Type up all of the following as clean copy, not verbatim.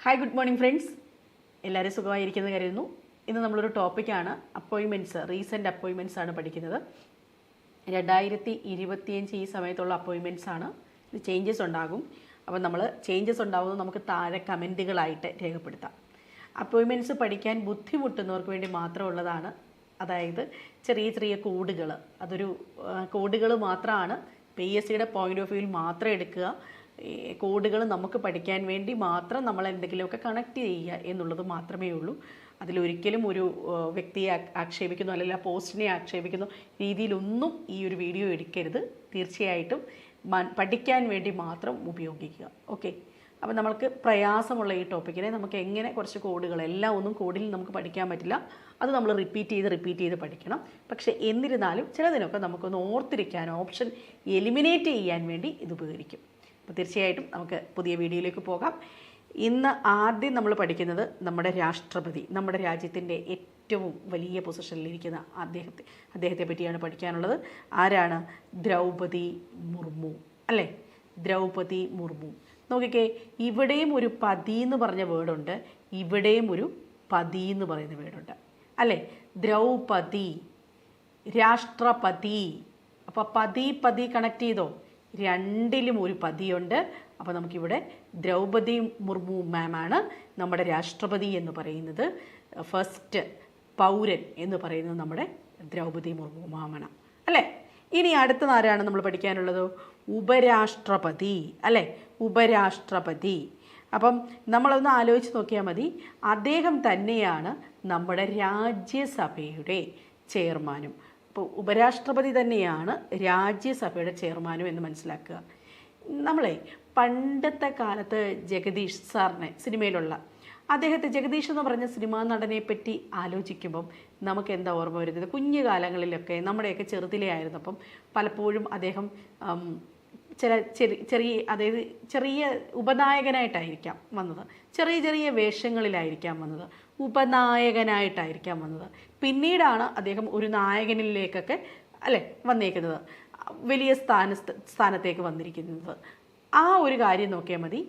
Hi good morning friends, എല്ലാവരും സുഖമായിരിക്കുന്നത് കരുതുന്നു. ഇന്ന് നമ്മളൊരു ടോപ്പിക്കാണ് അപ്പോയിൻമെൻറ്റ്സ്, റീസെൻറ്റ് അപ്പോയിൻമെൻറ്റ്സ് ആണ് പഠിക്കുന്നത്. 2025 ഈ സമയത്തുള്ള അപ്പോയിൻമെൻറ്റ്സ് ആണ്. ഇത് ചേഞ്ചസ് ഉണ്ടാകും. അപ്പോൾ നമ്മൾ ചേഞ്ചസ് ഉണ്ടാകുന്നത് നമുക്ക് താഴെ കമൻറ്റുകളായിട്ട് രേഖപ്പെടുത്താം. അപ്പോയിൻമെൻറ്റ്സ് പഠിക്കാൻ ബുദ്ധിമുട്ടുന്നവർക്ക് വേണ്ടി മാത്രമുള്ളതാണ്. അതായത് ചെറിയ ചെറിയ കോഡുകൾ, അതൊരു കോഡുകൾ മാത്രമാണ്. PSCയുടെ പോയിൻ്റ് ഓഫ് വ്യൂവിൽ മാത്രം എടുക്കുക. കോഡുകൾ നമുക്ക് പഠിക്കാൻ വേണ്ടി മാത്രം നമ്മൾ എന്തെങ്കിലുമൊക്കെ കണക്ട് ചെയ്യുക എന്നുള്ളത് മാത്രമേ ഉള്ളൂ. അതിലൊരിക്കലും ഒരു വ്യക്തിയെ ആക്ഷേപിക്കുന്നു അല്ലെങ്കിൽ ആ പോസ്റ്റിനെ ആക്ഷേപിക്കുന്ന രീതിയിലൊന്നും ഈ ഒരു വീഡിയോ എടുക്കരുത്. തീർച്ചയായിട്ടും പഠിക്കാൻ വേണ്ടി മാത്രം ഉപയോഗിക്കുക. ഓക്കെ, അപ്പോൾ നമ്മൾക്ക് പ്രയാസമുള്ള ഈ ടോപ്പിക്കിനെ നമുക്ക് എങ്ങനെ കുറച്ച് കോഡുകൾ, എല്ലാം ഒന്നും കോഡിൽ നമുക്ക് പഠിക്കാൻ പറ്റില്ല. അത് നമ്മൾ റിപ്പീറ്റ് ചെയ്ത് പഠിക്കണം. പക്ഷേ എന്നിരുന്നാലും ചിലതിനൊക്കെ നമുക്കൊന്ന് ഓർത്തിരിക്കാൻ, ഓപ്ഷൻ എലിമിനേറ്റ് ചെയ്യാൻ വേണ്ടി ഇത് ഉപകരിക്കും. അപ്പോൾ തീർച്ചയായിട്ടും നമുക്ക് പുതിയ വീഡിയോയിലേക്ക് പോകാം. ഇന്ന് ആദ്യം നമ്മൾ പഠിക്കുന്നത് നമ്മുടെ രാഷ്ട്രപതി, നമ്മുടെ രാജ്യത്തിൻ്റെ ഏറ്റവും വലിയ പൊസിഷനിലിരിക്കുന്ന അദ്ദേഹത്തെ പറ്റിയാണ് പഠിക്കാനുള്ളത്. ആരാണ്? ദ്രൗപദി മുർമു അല്ലേ? ദ്രൗപദി മുർമു. നോക്കിക്കേ, ഇവിടെയും ഒരു പതി എന്ന് പറഞ്ഞ വേർഡുണ്ട്, ഇവിടെയും ഒരു പതി എന്ന് പറയുന്ന വേർഡുണ്ട് അല്ലേ? ദ്രൗപദി, രാഷ്ട്രപതി. അപ്പോൾ പതി കണക്ട് ചെയ്തോ? രണ്ടിലും ഒരു പതിയുണ്ട്. അപ്പോൾ നമുക്കിവിടെ ദ്രൗപദി മുർമു മാമാണ് നമ്മുടെ രാഷ്ട്രപതി എന്ന് പറയുന്നത്. ഫസ്റ്റ് പൗരൻ എന്ന് പറയുന്നത് നമ്മുടെ ദ്രൗപദി മുർമു മാമാണ് അല്ലേ? ഇനി അടുത്തത് ആരാണ് നമ്മൾ പഠിക്കാനുള്ളത്? ഉപരാഷ്ട്രപതി അല്ലേ? ഉപരാഷ്ട്രപതി. അപ്പം നമ്മളൊന്ന് ആലോചിച്ച് നോക്കിയാൽ മതി. അദ്ദേഹം തന്നെയാണ് നമ്മുടെ രാജ്യസഭയുടെ ചെയർമാനും. അപ്പോൾ ഉപരാഷ്ട്രപതി തന്നെയാണ് രാജ്യസഭയുടെ ചെയർമാനും എന്ന് മനസ്സിലാക്കുക. നമ്മളെ പണ്ടത്തെ കാലത്ത് ജഗദീഷ് സാറിനെ, സിനിമയിലുള്ള അദ്ദേഹത്തെ, ജഗദീഷ് എന്ന് പറഞ്ഞ സിനിമാ നടനെ പറ്റി ആലോചിക്കുമ്പം നമുക്ക് എന്താ ഓർമ്മ വരുന്നത്? കുഞ്ഞു കാലങ്ങളിലൊക്കെ നമ്മുടെയൊക്കെ ചെറുതിലേ ആയിരുന്നപ്പം പലപ്പോഴും അദ്ദേഹം അതായത് ചെറിയ ഉപനായകനായിട്ടായിരിക്കാം വന്നത്, ചെറിയ വേഷങ്ങളിലായിരിക്കാം വന്നത്, ഉപനായകനായിട്ടായിരിക്കാം വന്നത്. പിന്നീടാണ് അദ്ദേഹം ഒരു നായകനിലേക്കൊക്കെ അല്ലേ വന്നേക്കുന്നത്, വലിയ സ്ഥാനത്തേക്ക് വന്നിരിക്കുന്നത്. ആ ഒരു കാര്യം നോക്കിയാൽ മതി.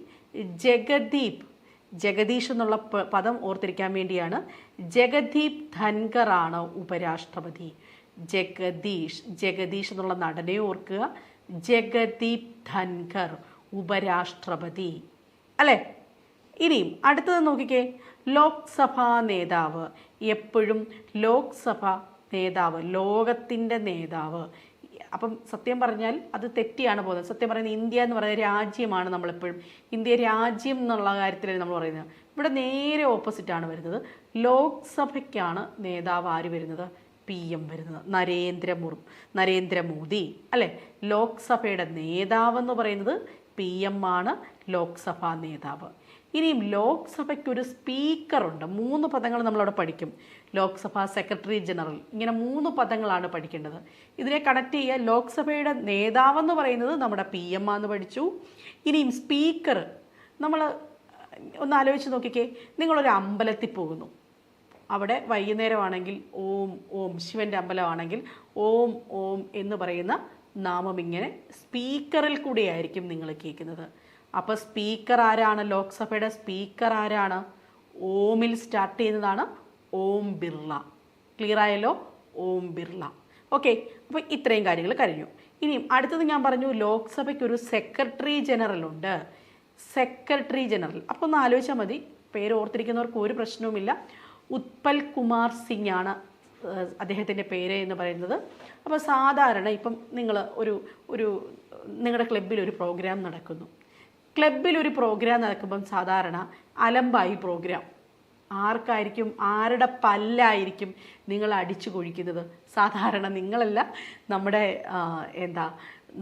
ജഗദീഷ് എന്നുള്ള പദം ഓർത്തിരിക്കാൻ വേണ്ടിയാണ്. ജഗദീപ് ധൻകർ ആണ് ഉപരാഷ്ട്രപതി. ജഗദീഷ് എന്നുള്ള നടനെ ഓർക്കുക. ജഗദീപ് ധൻകർ ഉപരാഷ്ട്രപതി അല്ലേ? ഇനിയും അടുത്തത് നോക്കിക്കേ, ലോക്സഭാ നേതാവ്. എപ്പോഴും ലോക്സഭാ നേതാവ്, ലോകത്തിൻ്റെ നേതാവ്. അപ്പം സത്യം പറഞ്ഞാൽ അത് തെറ്റിയാണ് പോകുന്നത്. സത്യം പറയുന്നത് ഇന്ത്യ എന്ന് പറയുന്ന രാജ്യമാണ്. നമ്മളെപ്പോഴും ഇന്ത്യ രാജ്യം എന്നുള്ള കാര്യത്തിലാണ് നമ്മൾ പറയുന്നത്. ഇവിടെ നേരെ ഓപ്പോസിറ്റാണ് വരുന്നത്. ലോക്സഭയ്ക്കാണ് നേതാവ് ആര് വരുന്നത്? PM വരുന്നത് നരേന്ദ്രമോദി അല്ലേ? ലോക്സഭയുടെ നേതാവെന്ന് പറയുന്നത് PM ആണ്, ലോക്സഭാ നേതാവ്. ഇനിയും ലോക്സഭയ്ക്കൊരു സ്പീക്കറുണ്ട്. 3 പദങ്ങൾ നമ്മളവിടെ പഠിക്കും. ലോക്സഭാ സെക്രട്ടറി ജനറൽ, ഇങ്ങനെ 3 പദങ്ങളാണ് പഠിക്കേണ്ടത്. ഇതിനെ കണക്ട് ചെയ്യുക. ലോക്സഭയുടെ നേതാവെന്ന് പറയുന്നത് നമ്മുടെ PM ആണെന്ന് പഠിച്ചു. ഇനിയും സ്പീക്കർ, നമ്മൾ ഒന്ന് ആലോചിച്ച് നോക്കിക്കേ. നിങ്ങളൊരു അമ്പലത്തിൽ പോകുന്നു. അവിടെ വൈകുന്നേരമാണെങ്കിൽ ഓം ഓം, ശിവൻ്റെ അമ്പലമാണെങ്കിൽ ഓം ഓം എന്ന് പറയുന്ന നാമം ഇങ്ങനെ സ്പീക്കറിൽ കൂടിയായിരിക്കും നിങ്ങൾ കേൾക്കുന്നത്. അപ്പോൾ സ്പീക്കർ ആരാണ്? ലോക്സഭയുടെ സ്പീക്കർ ആരാണ്? ഓമിൽ സ്റ്റാർട്ട് ചെയ്യുന്നതാണ് ഓം ബിർള. ക്ലിയർ ആയല്ലോ? ഓം ബിർള. ഓക്കെ, അപ്പോൾ ഇത്രയും കാര്യങ്ങൾ കഴിഞ്ഞു. ഇനിയും അടുത്തത് ഞാൻ പറഞ്ഞു, ലോക്സഭയ്ക്കൊരു സെക്രട്ടറി ജനറൽ ഉണ്ട്. സെക്രട്ടറി ജനറൽ, അപ്പോൾ ഒന്ന് ആലോചിച്ചാൽ മതി. പേര് ഓർത്തിരിക്കുന്നവർക്ക് ഒരു പ്രശ്നവുമില്ല. ഉത്പൽ കുമാർ സിംഗ് ആണ് അദ്ദേഹത്തിൻ്റെ പേര് എന്ന് പറയുന്നത്. അപ്പോൾ സാധാരണ ഇപ്പം നിങ്ങൾ നിങ്ങളുടെ ക്ലബിൽ ഒരു പ്രോഗ്രാം നടക്കുന്നു. സാധാരണ അലമ്പായി പ്രോഗ്രാം. ആർക്കായിരിക്കും, ആരുടെ പല്ലായിരിക്കും നിങ്ങൾ അടിച്ചു കൊഴിക്കുന്നത്? സാധാരണ നിങ്ങളല്ല,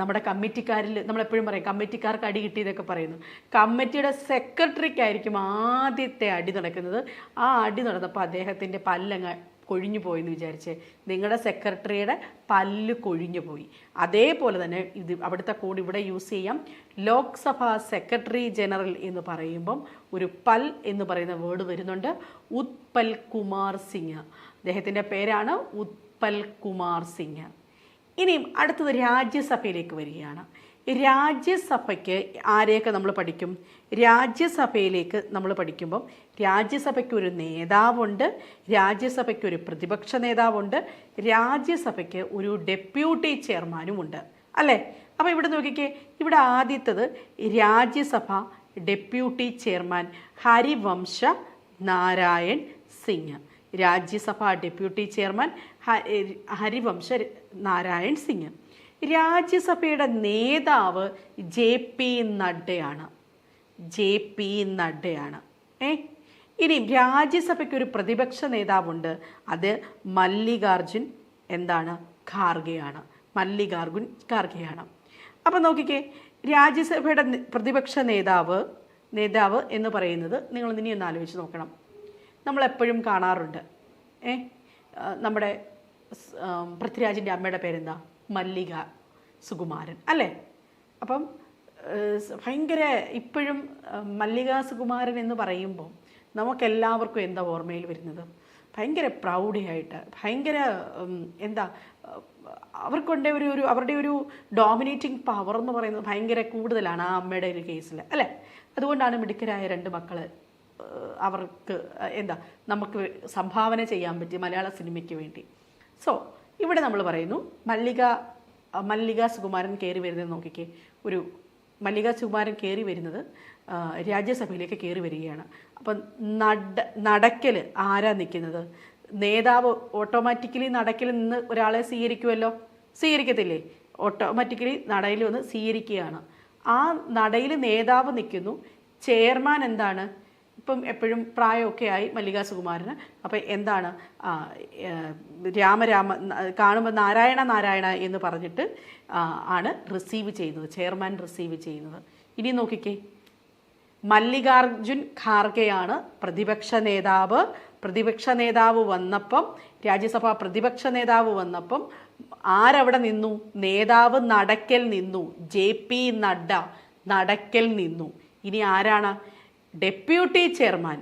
നമ്മുടെ കമ്മിറ്റിക്കാരിൽ നമ്മളെപ്പോഴും പറയും കമ്മിറ്റിക്കാർക്ക് അടി കിട്ടിയതൊക്കെ പറയുന്നു. കമ്മിറ്റിയുടെ സെക്രട്ടറിക്കായിരിക്കും ആദ്യത്തെ അടി നടക്കുന്നത്. ആ അടി നടന്നപ്പോൾ അദ്ദേഹത്തിൻ്റെ പല്ലങ്ങ് കൊഴിഞ്ഞു പോയെന്ന് വിചാരിച്ച് നിങ്ങളുടെ സെക്രട്ടറിയുടെ പല്ല് കൊഴിഞ്ഞു പോയി. അതേപോലെ തന്നെ അവിടുത്തെ കോഡ് ഇവിടെ യൂസ് ചെയ്യാം. ലോക്സഭാ സെക്രട്ടറി ജനറൽ എന്ന് പറയുമ്പം ഒരു പൽ എന്ന് പറയുന്ന വേർഡ് വരുന്നുണ്ട്. ഉത്പൽ കുമാർ സിംഗ്, അദ്ദേഹത്തിൻ്റെ പേരാണ് ഉത്പൽ കുമാർ സിംഗ്. ഇനിയും അടുത്തത് രാജ്യസഭയിലേക്ക് വരികയാണ്. രാജ്യസഭയ്ക്ക് ആരെയൊക്കെ നമ്മൾ പഠിക്കും? രാജ്യസഭയിലേക്ക് നമ്മൾ പഠിക്കുമ്പം രാജ്യസഭയ്ക്ക് ഒരു നേതാവുണ്ട്, രാജ്യസഭയ്ക്ക് ഒരു പ്രതിപക്ഷ നേതാവുണ്ട്, രാജ്യസഭയ്ക്ക് ഒരു ഡെപ്യൂട്ടി ചെയർമാനുമുണ്ട്, അല്ലേ? അപ്പോൾ ഇവിടെ നോക്കിക്കേ, ഇവിടെ ആദ്യത്തത് Rajya Sabha deputy chairman Harivansh Narayan Singh. Rajya Sabha deputy chairman Harivansh Narayan Singh. രാജ്യസഭയുടെ നേതാവ് JP നഡ്ഡയാണ്. JP നഡ്ഡയാണ്. ഇനി രാജ്യസഭയ്ക്ക് ഒരു പ്രതിപക്ഷ നേതാവുണ്ട്, അത് മല്ലികാർജുൻ ഖാർഗെയാണ്. മല്ലികാർജുൻ ഖാർഗെയാണ്. അപ്പം നോക്കിക്കേ, രാജ്യസഭയുടെ പ്രതിപക്ഷ നേതാവ് എന്ന് പറയുന്നത് നിങ്ങൾ ഇനി ഒന്ന് ആലോചിച്ച് നോക്കണം. നമ്മളെപ്പോഴും കാണാറുണ്ട്, നമ്മുടെ പൃഥ്വിരാജിൻ്റെ അമ്മയുടെ പേരെന്താ? മല്ലിക സുകുമാരൻ, അല്ലേ? അപ്പം ഭയങ്കര ഇപ്പോഴും മല്ലിക സുകുമാരൻ എന്ന് പറയുമ്പോൾ നമുക്കെല്ലാവർക്കും എന്താ ഓർമ്മയിൽ വരുന്നത്? ഭയങ്കര പ്രൗഡിയായിട്ട്, ഭയങ്കര എന്താ അവർക്കുണ്ട് അവരുടെ ഒരു ഡോമിനേറ്റിംഗ് പവർ എന്ന് പറയുന്നത് ഭയങ്കര കൂടുതലാണ് ആ അമ്മയുടെ ഒരു കേസിൽ, അല്ലേ? അതുകൊണ്ടാണ് മിടുക്കരായ 2 മക്കൾ അവർക്ക് നമുക്ക് സംഭാവന ചെയ്യാൻ പറ്റി മലയാള സിനിമയ്ക്ക് വേണ്ടി. സോ ഇവിടെ നമ്മൾ പറയുന്നു മല്ലിക സുകുമാരൻ കയറി വരുന്നത് നോക്കിക്കേ. മല്ലിക സുകുമാരൻ കയറി വരുന്നത് രാജ്യസഭയിലേക്ക് കയറി വരികയാണ്. അപ്പം നടക്കൽ ആരാ നിൽക്കുന്നത്? നേതാവ് ഓട്ടോമാറ്റിക്കലി നടക്കിൽ നിന്ന് ഒരാളെ സ്വീകരിക്കത്തില്ലേ? ഓട്ടോമാറ്റിക്കലി നടയിൽ വന്ന് സ്വീകരിക്കുകയാണ്. ആ നടയിൽ നേതാവ് നിൽക്കുന്നു. ചെയർമാൻ എന്താണ്? ഇപ്പം എപ്പോഴും പ്രായമൊക്കെ ആയി മല്ലിക സുകുമാരന്. അപ്പം എന്താണ്, കാണുമ്പോൾ നാരായണ എന്ന് പറഞ്ഞിട്ട് ആണ് റിസീവ് ചെയ്യുന്നത്, ചെയർമാൻ റിസീവ് ചെയ്യുന്നത്. ഇനി നോക്കിക്കേ, മല്ലികാർജുൻ ഖാർഗെയാണ് പ്രതിപക്ഷ നേതാവ്. പ്രതിപക്ഷ നേതാവ് വന്നപ്പം, രാജ്യസഭ പ്രതിപക്ഷ നേതാവ് വന്നപ്പം ആരവിടെ നിന്നു? നേതാവ് നടക്കൽ നിന്നു. JP നഡ്ഡ നടക്കൽ നിന്നു. ഇനി ആരാണ്? Deputy chairman.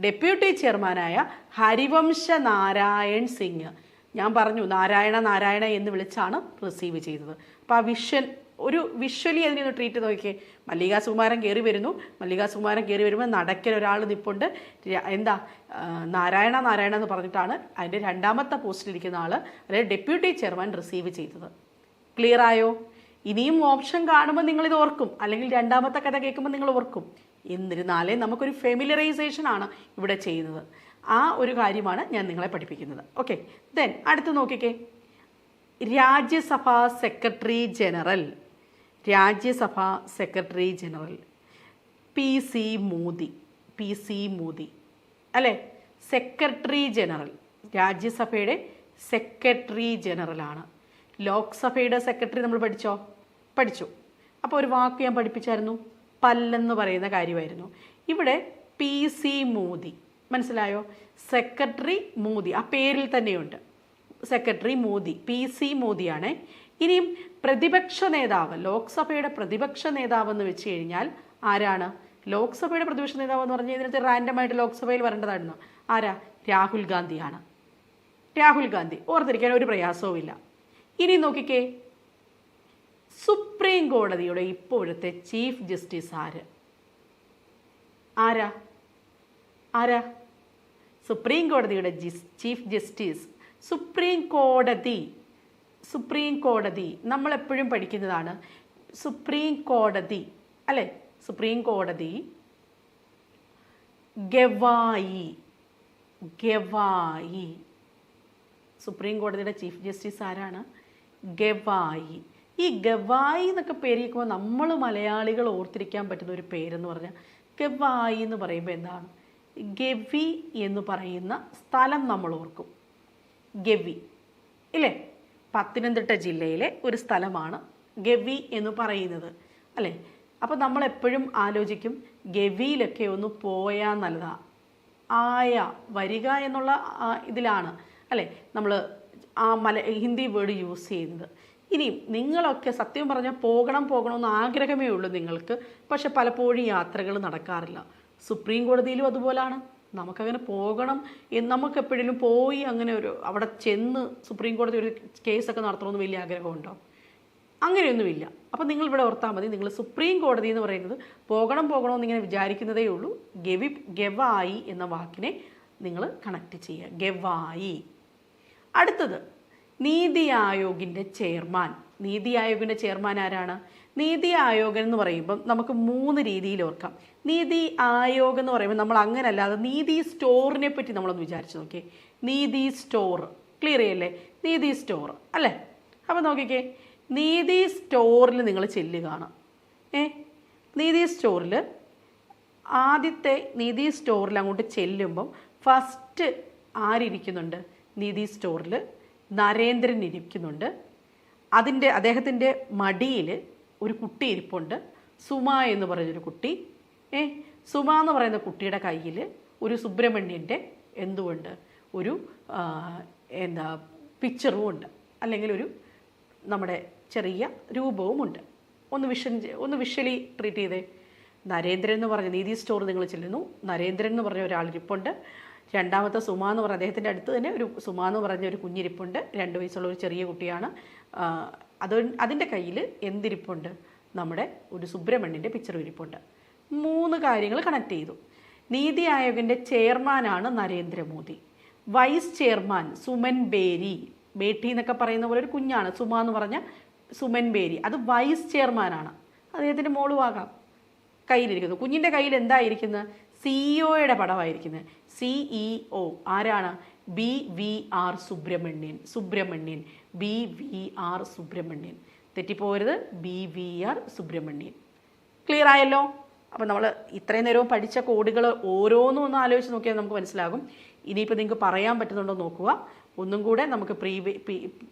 ഡെപ്യൂട്ടി ചെയർമാനായ ഹരിവംശ നാരായൺ സിംഗ്. ഞാൻ പറഞ്ഞു നാരായണ എന്ന് വിളിച്ചാണ് റിസീവ് ചെയ്തത്. അപ്പോൾ ആ വിഷ്വലി അതിനൊന്ന് ട്രീറ്റ് നോക്കിയേ. മല്ലിക സുകുമാരൻ കയറി വരുമ്പോൾ നടക്കൽ ഒരാൾ നിൽപ്പുണ്ട്. നാരായണ എന്ന് പറഞ്ഞിട്ടാണ് അതിൻ്റെ 2ാമത്തെ പോസ്റ്റിലിരിക്കുന്ന ആൾ, അതായത് ഡെപ്യൂട്ടി ചെയർമാൻ റിസീവ് ചെയ്തത്. ക്ലിയർ ആയോ? ഇനിയും ഓപ്ഷൻ കാണുമ്പോൾ നിങ്ങളിത് ഓർക്കും, അല്ലെങ്കിൽ 2ാമത്തെ കഥ കേൾക്കുമ്പോൾ നിങ്ങൾ ഓർക്കും. എന്നിരുന്നാലേ നമുക്കൊരു ഫെമിലറൈസേഷൻ ആണ് ഇവിടെ ചെയ്യുന്നത്. ആ ഒരു കാര്യമാണ് ഞാൻ നിങ്ങളെ പഠിപ്പിക്കുന്നത്. ഓക്കെ, ദെൻ അടുത്ത് നോക്കിക്കേ, Rajya Sabha secretary general PC Modi, അല്ലേ? സെക്രട്ടറി ജനറൽ, രാജ്യസഭയുടെ സെക്രട്ടറി ജനറലാണ്. ലോക്സഭയുടെ സെക്രട്ടറി നമ്മൾ പഠിച്ചു. അപ്പോൾ ഒരു വാക്ക് ഞാൻ പഠിപ്പിച്ചായിരുന്നു, പല്ലെന്ന് പറയുന്ന കാര്യമായിരുന്നു. ഇവിടെ PC മോദി, മനസ്സിലായോ? സെക്രട്ടറി മോദി ആ പേരിൽ തന്നെയുണ്ട്. Secretary Modi, PC മോദിയാണ്. ഇനിയും പ്രതിപക്ഷ നേതാവ്, ലോക്സഭയുടെ പ്രതിപക്ഷ നേതാവ് എന്ന് വെച്ച് കഴിഞ്ഞാൽ ആരാണ്? ലോക്സഭയുടെ പ്രതിപക്ഷ നേതാവ് എന്ന് പറഞ്ഞാൽ ഇതിനകത്ത് റാൻഡമായിട്ട് ലോക്സഭയിൽ വരേണ്ടതായിരുന്നു. ആരാ? രാഹുൽ ഗാന്ധിയാണ്. രാഹുൽ ഗാന്ധി, ഓർത്തിരിക്കാൻ ഒരു പ്രയാസവും ഇല്ല. ഇനി നോക്കിക്കേ, സുപ്രീം കോടതിയുടെ ഇപ്പോഴത്തെ ചീഫ് ജസ്റ്റിസ് ആരാ? സുപ്രീം കോടതിയുടെ ചീഫ് ജസ്റ്റിസ്. സുപ്രീം കോടതി നമ്മളെപ്പോഴും പഠിക്കുന്നതാണ്. സുപ്രീം കോടതി, അല്ലേ? സുപ്രീം കോടതി ഗവായി. സുപ്രീം കോടതിയുടെ ചീഫ് ജസ്റ്റിസ് ആരാണ്? ഗവായി. ഈ ഗവായി എന്നൊക്കെ പേര് കേൾക്കുമ്പോൾ നമ്മൾ മലയാളികൾ ഓർത്തിരിക്കാൻ പറ്റുന്ന ഒരു പേരെന്ന് പറഞ്ഞാൽ, ഗവായി എന്ന് പറയുമ്പോൾ എന്താണ്? ഗവി എന്ന് പറയുന്ന സ്ഥലം നമ്മൾ ഓർക്കും. ഗവി, ഇല്ലേ? പത്തനംതിട്ട ജില്ലയിലെ ഒരു സ്ഥലമാണ് ഗവി എന്ന് പറയുന്നത്, അല്ലേ? അപ്പോൾ നമ്മളെപ്പോഴും ആലോചിക്കും ഗവിയിലൊക്കെ ഒന്ന് പോയാൽ നല്ലതാണ്. വരിക എന്നുള്ള ഇതിലാണ്, അല്ലേ, നമ്മൾ ആ ഹിന്ദി വേർഡ് യൂസ് ചെയ്യുന്നത്. ഇനിയും നിങ്ങളൊക്കെ സത്യം പറഞ്ഞാൽ പോകണമെന്ന് ആഗ്രഹമേ ഉള്ളൂ നിങ്ങൾക്ക്, പക്ഷെ പലപ്പോഴും യാത്രകൾ നടക്കാറില്ല. സുപ്രീം കോടതിയിലും അതുപോലാണ്. നമുക്കങ്ങനെ പോകണം എന്ന്, നമുക്ക് എപ്പോഴെങ്കിലും പോയി അങ്ങനെ അവിടെ ചെന്ന് സുപ്രീം കോടതി ഒരു കേസൊക്കെ നടത്തണമെന്ന് വലിയ ആഗ്രഹമുണ്ടോ? അങ്ങനെയൊന്നുമില്ല. അപ്പം നിങ്ങളിവിടെ ഓർത്താൽ മതി, നിങ്ങൾ സുപ്രീം കോടതി എന്ന് പറയുന്നത് പോകണമെന്ന് ഇങ്ങനെ വിചാരിക്കുന്നതേ ഉള്ളൂ. ഗവായി എന്ന വാക്കിനെ നിങ്ങൾ കണക്ട് ചെയ്യുക, ഗവായി. അടുത്തത് നീതി ആയോഗിൻ്റെ ചെയർമാൻ. നീതി ആയോഗിൻ്റെ ചെയർമാൻ ആരാണ്? നീതി ആയോഗ് എന്ന് പറയുമ്പം നമുക്ക് 3 രീതിയിൽ ഓർക്കാം. നീതി ആയോഗ് എന്ന് പറയുമ്പോൾ നമ്മൾ അങ്ങനെ അല്ലാതെ നീതി സ്റ്റോറിനെ പറ്റി നമ്മളൊന്ന് വിചാരിച്ച് നോക്കിയേ. നീതി സ്റ്റോർ ക്ലിയർ ചെയ്യല്ലേ? നീതി സ്റ്റോർ അല്ലേ? അപ്പം നോക്കിക്കേ, നീതി സ്റ്റോറിൽ നിങ്ങൾ ചെല്ലുകയാണ്. നീതി സ്റ്റോറിൽ ആദ്യത്തെ നീതി സ്റ്റോറിൽ അങ്ങോട്ട് ചെല്ലുമ്പം ഫസ്റ്റ് ആരിയ്ക്കുന്നുണ്ട്? നീതി സ്റ്റോറിൽ നരേന്ദ്രൻ ഇരിക്കുന്നുണ്ട്. അദ്ദേഹത്തിൻ്റെ മടിയിൽ ഒരു കുട്ടി ഇരിപ്പുണ്ട്, സുമ എന്ന് പറയുന്നൊരു കുട്ടി. സുമ എന്ന് പറയുന്ന കുട്ടിയുടെ കയ്യിൽ ഒരു സുബ്രഹ്മണ്യൻ്റെ എന്തുകൊണ്ട് ഒരു പിക്ചറും ഉണ്ട്, അല്ലെങ്കിൽ ഒരു നമ്മുടെ ചെറിയ രൂപവുമുണ്ട്. ഒന്ന് വിഷ്വലി ട്രീറ്റ് ചെയ്തേ. നരേന്ദ്രൻ എന്ന് പറഞ്ഞ നീതി സ്റ്റോർ നിങ്ങൾ ചെല്ലുന്നു, നരേന്ദ്രൻ എന്ന് പറഞ്ഞ ഒരാളിരിപ്പുണ്ട്. രണ്ടാമത്തെ സുമ എന്ന് പറഞ്ഞ അദ്ദേഹത്തിൻ്റെ അടുത്ത് തന്നെ ഒരു സുമ എന്ന് പറഞ്ഞ ഒരു കുഞ്ഞിരിപ്പുണ്ട്, 2 വയസ്സുള്ള ഒരു ചെറിയ കുട്ടിയാണ്. അതിൻ്റെ കയ്യിൽ എന്തിരിപ്പുണ്ട്? നമ്മുടെ ഒരു സുബ്രഹ്മണ്യൻ്റെ പിക്ചർ ഇരിപ്പുണ്ട്. 3 കാര്യങ്ങൾ കണക്ട് ചെയ്തു. നീതി ആയോഗിൻ്റെ ചെയർമാനാണ് നരേന്ദ്രമോദി. വൈസ് ചെയർമാൻ സുമൻ ബേട്ടി എന്നൊക്കെ പറയുന്ന പോലെ ഒരു കുഞ്ഞാണ്, സുമ എന്ന് പറഞ്ഞ സുമൻ ബേരി. അത് വൈസ് ചെയർമാനാണ്. അദ്ദേഹത്തിൻ്റെ മോളും ആകാം. കയ്യിലിരിക്കുന്നു. കുഞ്ഞിൻ്റെ കയ്യിൽ എന്തായിരിക്കുന്നത്? CEO പടമായിരിക്കുന്നത്. CEO ആരാണ്? BVR സുബ്രഹ്മണ്യൻ. BVR സുബ്രഹ്മണ്യൻ. തെറ്റിപ്പോരുത്, BVR സുബ്രഹ്മണ്യൻ. ക്ലിയർ ആയല്ലോ? അപ്പം നമ്മൾ ഇത്രയും നേരവും പഠിച്ച കോഡുകൾ ഓരോന്നും ഒന്ന് ആലോചിച്ച് നോക്കിയാൽ നമുക്ക് മനസ്സിലാകും. ഇനിയിപ്പോൾ നിങ്ങൾക്ക് പറയാൻ പറ്റുന്നുണ്ടോ നോക്കുക. ഒന്നും കൂടെ നമുക്ക്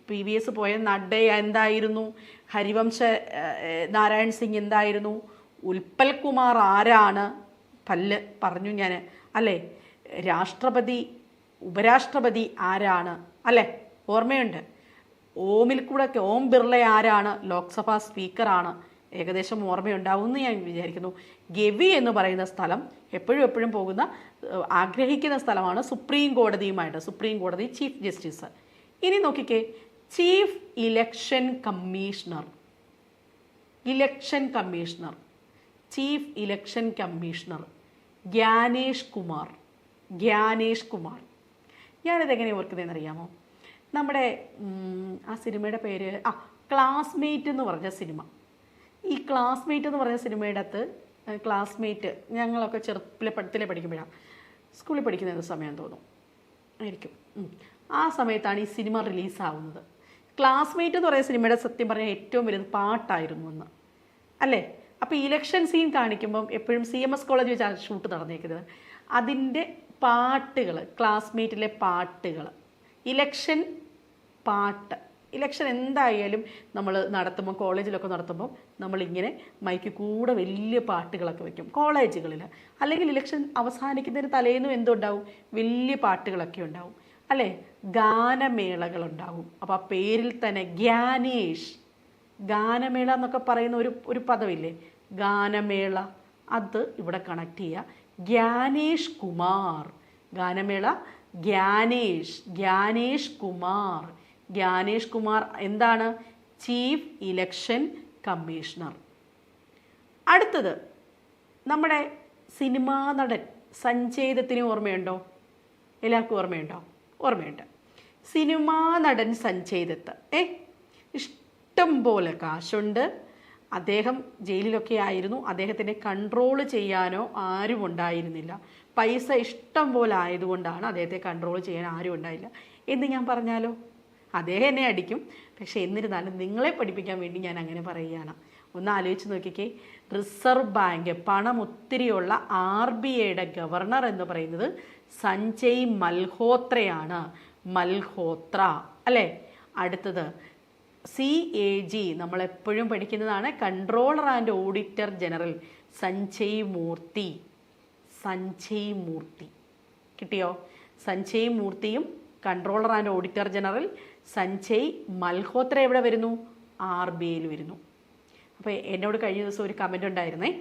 പ്രീവിയസ് പോയ നഡ്ഡ എന്തായിരുന്നു? ഹരിവംശ നാരായൺ സിംഗ് എന്തായിരുന്നു? ഉൽപ്പൽ കുമാർ ആരാണ്? പറഞ്ഞു ഞാൻ അല്ലേ? രാഷ്ട്രപതി ഉപരാഷ്ട്രപതി ആരാണ് അല്ലേ? ഓർമ്മയുണ്ട്. ഓം ബിർള ആരാണ്? ലോക്സഭാ സ്പീക്കറാണ്. ഏകദേശം ഓർമ്മയുണ്ടാവുമെന്ന് ഞാൻ വിചാരിക്കുന്നു. ഗവി എന്ന് പറയുന്ന സ്ഥലം എപ്പോഴും പോകുന്ന ആഗ്രഹിക്കുന്ന സ്ഥലമാണ് സുപ്രീം കോടതിയുമായിട്ട്. സുപ്രീം കോടതി ചീഫ് ജസ്റ്റിസ്. ഇനി നോക്കിക്കേ, chief election commissioner. Chief election commissioner Gyanesh Kumar. ഞാനിതെങ്ങനെ ഓർക്കുന്നതെന്ന് അറിയാമോ? നമ്മുടെ ആ സിനിമയുടെ പേര് ക്ലാസ്മേറ്റ് എന്ന് പറഞ്ഞ സിനിമ. ഈ ക്ലാസ്മേറ്റ് എന്ന് പറഞ്ഞ സിനിമയുടെ അകത്ത് ഞങ്ങളൊക്കെ പടത്തിലെ പഠിക്കുമ്പോഴാണ്, സ്കൂളിൽ പഠിക്കുന്ന സമയം തോന്നും ആയിരിക്കും. ആ സമയത്താണ് ഈ സിനിമ റിലീസാവുന്നത്. ക്ലാസ്മേറ്റ് എന്ന് പറയുന്ന സിനിമയുടെ സത്യം പറഞ്ഞാൽ ഏറ്റവും വലുത് പാട്ടായിരുന്നു എന്ന് അല്ലേ? അപ്പോൾ ഇലക്ഷൻ സീൻ കാണിക്കുമ്പം എപ്പോഴും CMS കോളേജ് വെച്ചാണ് ഷൂട്ട് നടന്നേക്കുന്നത്. അതിൻ്റെ പാട്ടുകൾ, ക്ലാസ്മേറ്റിലെ പാട്ടുകൾ, ഇലക്ഷൻ പാട്ട്. ഇലക്ഷൻ എന്തായാലും നമ്മൾ നടത്തുമ്പോൾ, കോളേജിലൊക്കെ നടത്തുമ്പോൾ നമ്മളിങ്ങനെ മൈക്ക് കൂടെ വലിയ പാട്ടുകളൊക്കെ വയ്ക്കും കോളേജുകളിൽ. അല്ലെങ്കിൽ ഇലക്ഷൻ അവസാനിക്കുന്നതിന് തലേന്നും എന്തുണ്ടാവും? വലിയ പാട്ടുകളൊക്കെ ഉണ്ടാവും അല്ലേ? ഗാനമേളകളുണ്ടാവും. അപ്പോൾ ആ പേരിൽ തന്നെ ഗാനമേള എന്നൊക്കെ പറയുന്ന ഒരു പദമില്ലേ, ഗാനമേള, അത് ഇവിടെ കണക്ട് ചെയ്യുക. ഗ്യാനേഷ് കുമാർ. ഗാനമേള ഗ്യാനേഷ് കുമാർ എന്താണ്? Chief election commissioner. അടുത്തത് നമ്മുടെ സിനിമാ നടൻ സഞ്ജയ് ദത്തിനെ ഓർമ്മയുണ്ടോ? എല്ലാവർക്കും ഓർമ്മയുണ്ട്. സിനിമാ നടൻ സഞ്ജയ് ദത്ത് ഇഷ്ടം പോലെ കാശുണ്ട്. അദ്ദേഹം ജയിലിലൊക്കെ ആയിരുന്നു. അദ്ദേഹത്തിനെ കൺട്രോൾ ചെയ്യാനോ ആരും ഉണ്ടായിരുന്നില്ല. പൈസ ഇഷ്ടം പോലെ ആയതുകൊണ്ടാണ് അദ്ദേഹത്തെ കൺട്രോൾ ചെയ്യാൻ ആരും ഉണ്ടായില്ല എന്ന് ഞാൻ പറഞ്ഞാലോ? അദ്ദേഹം എന്നെ അടിക്കും. പക്ഷെ എന്നിരുന്നാലും നിങ്ങളെ പഠിപ്പിക്കാൻ വേണ്ടി ഞാൻ അങ്ങനെ പറയുകയാണ്. ഒന്ന് ആലോചിച്ച് നോക്കിക്കേ, റിസർവ് ബാങ്ക് പണം ഒത്തിരിയുള്ള RBIയുടെ ഗവർണർ എന്ന് പറയുന്നത് സഞ്ജയ് മൽഹോത്രയാണ്. മൽഹോത്ര അല്ലേ? അടുത്തത് CAG, നമ്മളെപ്പോഴും പഠിക്കുന്നതാണ്, controller and auditor general Sanjay Murthy. കിട്ടിയോ? സഞ്ജയ് മൂർത്തിയും controller and auditor general Sanjay Malhotra എവിടെ വരുന്നു? RBIയിൽ വരുന്നു. അപ്പോൾ എന്നോട് കഴിഞ്ഞ ദിവസം ഒരു കമൻ്റ് ഉണ്ടായിരുന്നേ,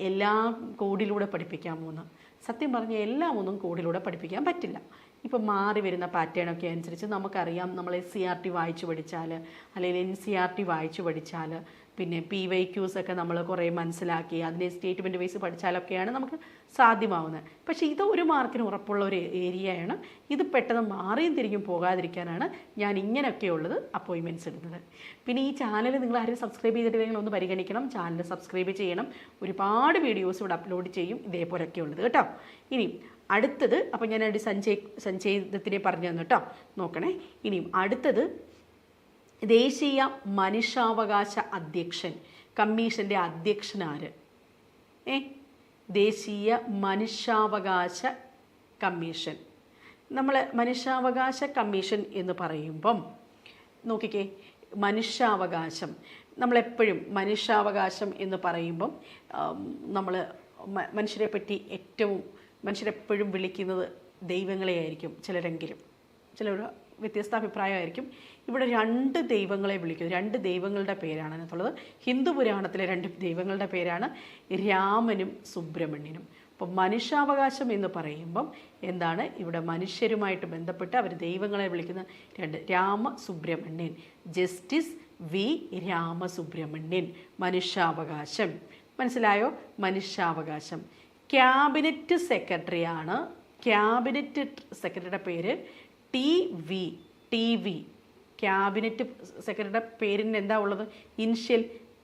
എല്ലാം കോഡിലൂടെ പഠിപ്പിക്കാൻ പോകുന്നു. സത്യം പറഞ്ഞാൽ എല്ലാം ഒന്നും കോഡിലൂടെ പഠിപ്പിക്കാൻ പറ്റില്ല. ഇപ്പം മാറി വരുന്ന പാറ്റേണൊക്കെ അനുസരിച്ച് നമുക്കറിയാം. നമ്മൾ SCERT വായിച്ചു പഠിച്ചാൽ അല്ലെങ്കിൽ NCERT വായിച്ചു പഠിച്ചാൽ പിന്നെ PYQs ഒക്കെ നമ്മൾ കുറേ മനസ്സിലാക്കി അതിനെ സ്റ്റേറ്റ്മെൻറ്റ് വൈസ് പഠിച്ചാലൊക്കെയാണ് നമുക്ക് സാധ്യമാവുന്നത്. പക്ഷേ ഇത് 1 മാർക്കിന് ഉറപ്പുള്ള ഒരു ഏരിയയാണ്. ഇത് പെട്ടെന്ന് മാറിയും തിരിഞ്ഞും പോകാതിരിക്കാനാണ് ഞാൻ ഇങ്ങനെയൊക്കെയുള്ളത് അപ്പോയിൻമെൻറ്റ്സ് ഇടുന്നത്. പിന്നെ ഈ ചാനൽ നിങ്ങൾ ആരും സബ്സ്ക്രൈബ് ചെയ്തിട്ടില്ലെങ്കിൽ ഒന്ന് പരിഗണിക്കണം. ചാനൽ സബ്സ്ക്രൈബ് ചെയ്യണം. ഒരുപാട് വീഡിയോസ് ഇവിടെ അപ്ലോഡ് ചെയ്യും ഇതേപോലെയൊക്കെ ഉള്ളത് കേട്ടോ. ഇനി അടുത്തത്, അപ്പോൾ ഞാനൊരു സഞ്ചയത്തിനെ പറഞ്ഞു തന്നു കേട്ടോ, നോക്കണേ. ഇനിയും അടുത്തത് ദേശീയ മനുഷ്യാവകാശ അധ്യക്ഷൻ കമ്മീഷൻ്റെ അധ്യക്ഷൻ ആര്? ദേശീയ മനുഷ്യാവകാശ കമ്മീഷൻ. നമ്മൾ മനുഷ്യാവകാശ കമ്മീഷൻ എന്ന് പറയുമ്പം നോക്കിക്കേ, മനുഷ്യാവകാശം നമ്മളെപ്പോഴും മനുഷ്യാവകാശം എന്ന് പറയുമ്പം നമ്മൾ മനുഷ്യരെ പറ്റി മനുഷ്യരെപ്പോഴും വിളിക്കുന്നത് ദൈവങ്ങളെ ആയിരിക്കും. ചിലർ വ്യത്യസ്ത അഭിപ്രായമായിരിക്കും. ഇവിടെ 2 ദൈവങ്ങളെ വിളിക്കുന്നത്, 2 ദൈവങ്ങളുടെ പേരാണ് അതിനകത്തുള്ളത്. ഹിന്ദു പുരാണത്തിലെ 2 ദൈവങ്ങളുടെ പേരാണ് രാമനും സുബ്രഹ്മണ്യനും. അപ്പം മനുഷ്യാവകാശം എന്ന് പറയുമ്പം എന്താണ്, ഇവിടെ മനുഷ്യരുമായിട്ട് ബന്ധപ്പെട്ട് അവർ ദൈവങ്ങളെ വിളിക്കുന്ന 2, രാമ സുബ്രഹ്മണ്യൻ, ജസ്റ്റിസ് വി രാമസുബ്രഹ്മണ്യൻ. മനുഷ്യാവകാശം മനസ്സിലായോ? മനുഷ്യാവകാശം. ക്യാബിനറ്റ് സെക്രട്ടറിയാണ്. ക്യാബിനറ്റ് സെക്രട്ടറിയുടെ പേര് ടി വി. ക്യാബിനറ്റ് സെക്രട്ടറിയുടെ പേരിന് എന്താ ഉള്ളത്? Initial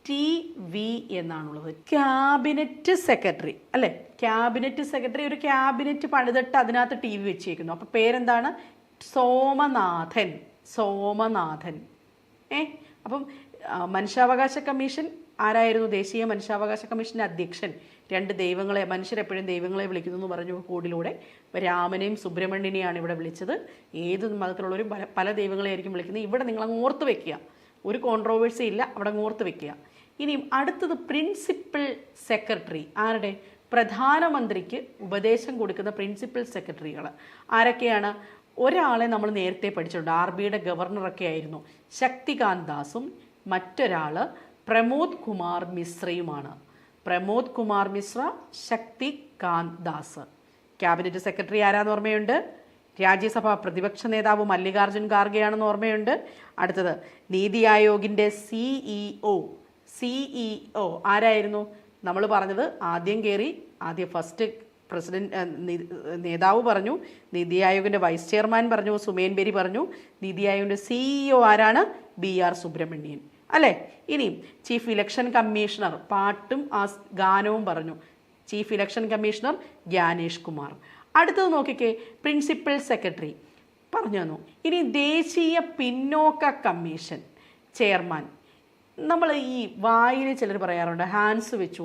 TV എന്നാണുള്ളത്. ക്യാബിനറ്റ് സെക്രട്ടറി അല്ലേ? ക്യാബിനറ്റ് സെക്രട്ടറി ഒരു ക്യാബിനറ്റ് പണിതിട്ട് അതിനകത്ത് TV വെച്ചേക്കുന്നു. അപ്പം പേരെന്താണ്? സോമനാഥൻ. അപ്പം മനുഷ്യാവകാശ കമ്മീഷൻ ആരായിരുന്നു? ദേശീയ മനുഷ്യാവകാശ കമ്മീഷൻ്റെ അധ്യക്ഷൻ. 2 ദൈവങ്ങളെ, മനുഷ്യരെപ്പോഴും ദൈവങ്ങളെ വിളിക്കുന്നു എന്ന് പറഞ്ഞു കോഡിലൂടെ. രാമനെയും സുബ്രഹ്മണ്യനെയാണ് ഇവിടെ വിളിച്ചത്. ഏത് മതത്തിലുള്ളവരും പല ദൈവങ്ങളെയായിരിക്കും വിളിക്കുന്നത്. ഇവിടെ നിങ്ങൾ അങ്ങ് ഓർത്ത് വെക്കുക, ഒരു കോൺട്രോവേഴ്സി ഇല്ല, അവിടെ അങ്ങ് ഓർത്ത് വെക്കുക. ഇനിയും അടുത്തത് പ്രിൻസിപ്പൽ സെക്രട്ടറി. ആരുടെ? പ്രധാനമന്ത്രിക്ക് ഉപദേശം കൊടുക്കുന്ന പ്രിൻസിപ്പൽ സെക്രട്ടറികൾ ആരൊക്കെയാണ്? ഒരാളെ നമ്മൾ നേരത്തെ പഠിച്ചിട്ടുണ്ട്, RBIയുടെ ഗവർണറൊക്കെ ആയിരുന്നു, ശക്തികാന്ത് ദാസും. മറ്റൊരാൾ പ്രമോദ് കുമാർ മിശ്രയുമാണ്. പ്രമോദ് കുമാർ മിശ്ര, ശക്തികാന്ത് ദാസ്. ക്യാബിനറ്റ് സെക്രട്ടറി ആരാന്ന് ഓർമ്മയുണ്ട്? രാജ്യസഭാ പ്രതിപക്ഷ നേതാവ് മല്ലികാർജുൻ ഖാർഗെയാണെന്ന് ഓർമ്മയുണ്ട്. അടുത്തത് നീതി ആയോഗിൻ്റെ CEO ആരായിരുന്നു? നമ്മൾ പറഞ്ഞത് ആദ്യം ഫസ്റ്റ് പ്രസിഡന്റ് നേതാവ് പറഞ്ഞു, നീതി ആയോഗിൻ്റെ വൈസ് ചെയർമാൻ പറഞ്ഞു, സുമേൻ ബെരി പറഞ്ഞു. നീതി ആയോഗിൻ്റെ CEO ആരാണ്? BR സുബ്രഹ്മണ്യൻ അല്ലേ? ഇനിയും ചീഫ് ഇലക്ഷൻ കമ്മീഷണർ, പാട്ടും ഗാനവും പറഞ്ഞു, chief election commissioner Gyanesh Kumar. അടുത്തത് നോക്കിക്കേ, പ്രിൻസിപ്പൽ സെക്രട്ടറി പറഞ്ഞു തന്നു. ഇനി ദേശീയ പിന്നോക്ക കമ്മീഷൻ ചെയർമാൻ. നമ്മൾ ഈ വായിൽ ചിലർ പറയാറുണ്ട് ഹാൻസ് വെച്ചു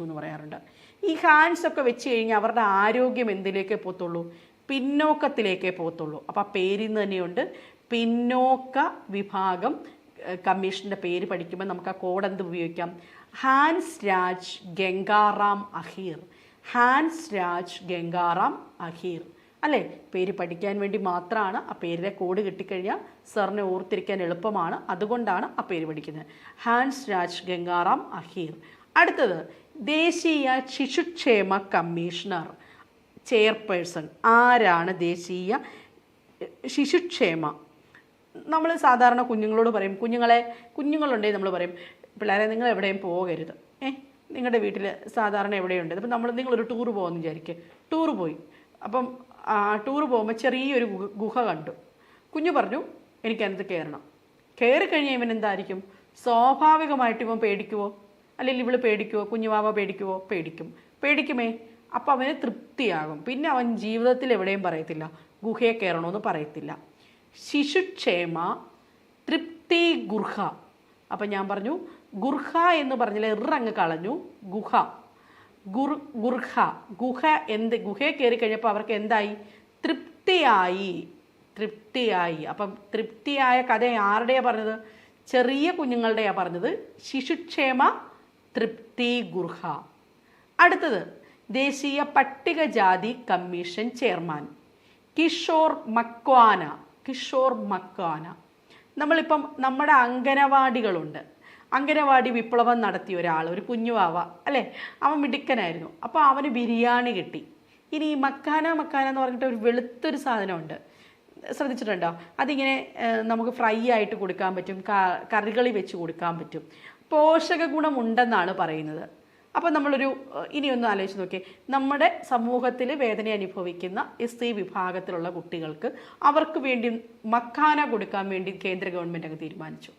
എന്ന് പറയാറുണ്ട്. ഈ ഹാൻസ് ഒക്കെ വെച്ച് കഴിഞ്ഞാൽ അവരുടെ ആരോഗ്യം എന്തിലേക്കേ പോകത്തുള്ളൂ? പിന്നോക്കത്തിലേക്കേ പോകത്തുള്ളൂ. അപ്പോൾ ആ പേരിൽ നിന്ന് തന്നെയുണ്ട് പിന്നോക്ക വിഭാഗം കമ്മീഷൻ്റെ പേര് പഠിക്കുമ്പോൾ നമുക്ക് ആ കോഡ് എന്ത് ഉപയോഗിക്കാം? ഹാൻസ് രാജ് ഗംഗാറാം അഹീർ അല്ലേ? പേര് പഠിക്കാൻ വേണ്ടി മാത്രമാണ്. ആ പേരിലെ കോഡ് കിട്ടിക്കഴിഞ്ഞാൽ സാറിനെ ഓർത്തിരിക്കാൻ എളുപ്പമാണ്, അതുകൊണ്ടാണ് ആ പേര് പഠിക്കുന്നത്. ഹാൻസ് രാജ് ഗംഗാറാം അഹീർ. അടുത്തത് ദേശീയ ശിശുക്ഷേമ കമ്മീഷണർ ചെയർപേഴ്സൺ. ആരാണ് ദേശീയ ശിശുക്ഷേമ? നമ്മൾ സാധാരണ കുഞ്ഞുങ്ങളോട് പറയും, കുഞ്ഞുങ്ങളുണ്ടെങ്കിൽ നമ്മൾ പറയും, പിള്ളേരെ നിങ്ങൾ എവിടെയും പോകരുത്. നിങ്ങളുടെ വീട്ടിൽ സാധാരണ എവിടെയുണ്ട്? അപ്പം നിങ്ങളൊരു ടൂർ പോകുമെന്ന് വിചാരിക്കുക. ടൂർ പോയി, അപ്പം ടൂർ പോകുമ്പോൾ ചെറിയൊരു ഗുഹ കണ്ടു. കുഞ്ഞു പറഞ്ഞു എനിക്കതിനകത്ത് കയറണം. കയറി കഴിഞ്ഞാൽ ഇവൻ എന്തായിരിക്കും? സ്വാഭാവികമായിട്ട് ഇവൻ പേടിക്കുവോ? അല്ലെങ്കിൽ ഇവള് പേടിക്കുവോ? കുഞ്ഞുവാവ പേടിക്കുവോ? പേടിക്കുമേ. അപ്പം അവന് തൃപ്തിയാകും. പിന്നെ അവൻ ജീവിതത്തിൽ എവിടെയും പറയത്തില്ല ഗുഹയെ കയറണമെന്ന് പറയത്തില്ല. ശിശുക്ഷേമ തൃപ്തി ഗുർഹ. അപ്പം ഞാൻ പറഞ്ഞു ഗുർഹ എന്ന് പറഞ്ഞാൽ ഇറങ്ങ് കളഞ്ഞു. ഗുഹയെ കയറി കഴിഞ്ഞപ്പോൾ അവർക്ക് എന്തായി? തൃപ്തിയായി. അപ്പം തൃപ്തിയായ കഥ ആരുടെയാ പറഞ്ഞത്? ചെറിയ കുഞ്ഞുങ്ങളുടെയാ പറഞ്ഞത്. ശിശുക്ഷേമ തൃപ്തി ഗുർഹ. അടുത്തത് ദേശീയ പട്ടികജാതി കമ്മീഷൻ ചെയർമാൻ കിഷോർ മക്വാന. നമ്മളിപ്പം നമ്മുടെ അംഗനവാടികളുണ്ട്. അംഗനവാടി വിപ്ലവം നടത്തിയ ഒരാൾ, ഒരു കുഞ്ഞുവാവ അല്ലേ, അവൻ മിടുക്കനായിരുന്നു. അപ്പോൾ അവന് ബിരിയാണി കിട്ടി. ഇനി ഈ മക്കാന എന്ന് പറഞ്ഞിട്ട് ഒരു വെളുത്തൊരു സാധനമുണ്ട്, ശ്രദ്ധിച്ചിട്ടുണ്ടോ? അതിങ്ങനെ നമുക്ക് ഫ്രൈ ആയിട്ട് കൊടുക്കാൻ പറ്റും, കറികളിൽ വെച്ച് കൊടുക്കാൻ പറ്റും. പോഷക ഗുണമുണ്ടെന്നാണ് പറയുന്നത്. അപ്പോൾ നമ്മളൊരു ഇനിയൊന്ന് ആലോചിച്ച് നോക്കിയേ, നമ്മുടെ സമൂഹത്തിൽ വേദന അനുഭവിക്കുന്ന SC വിഭാഗത്തിലുള്ള കുട്ടികൾക്ക് അവർക്ക് വേണ്ടി മക്കാന കൊടുക്കാൻ വേണ്ടി കേന്ദ്ര ഗവൺമെൻറ് അങ്ങ് തീരുമാനിച്ചു.